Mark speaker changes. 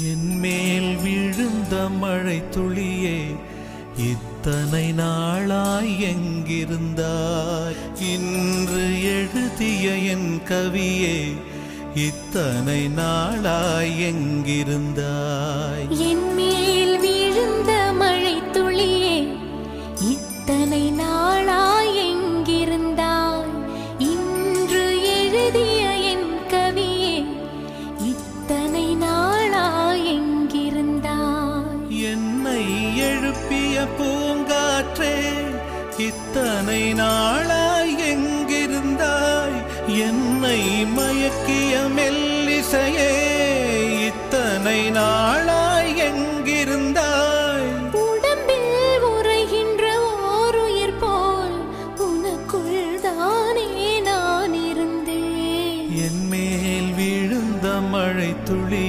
Speaker 1: என்மேல் விழுந்த மழை துளியே, இத்தனை நாளாய் எங்கிருந்தாய்? இன்று எழுதிய என் கவியே, இத்தனை நாளாய் எங்கிருந்தாய்?
Speaker 2: என்மேல் விழுந்த மழை துளியே, இத்தனை நாளாய் எங்கிருந்தாய்? இன்று எழுதிய என் கவியே, இத்தனை நாளாய் எங்கிருந்தாய்?
Speaker 1: என்னை எழுப்பிய பூங்காற்றே, இத்தனை நாளாய் எங்கிருந்தாய்? என்னை மயக்கிய மெல்லிசையே, இத்தனை நாளாய் எங்கிருந்தாய்?
Speaker 2: உடம்பில் உறைகின்ற ஓருயிர் போல் உனக்குள் தானே நான் இருந்தேன்.
Speaker 1: என்மேல் விழுந்த மழை துளி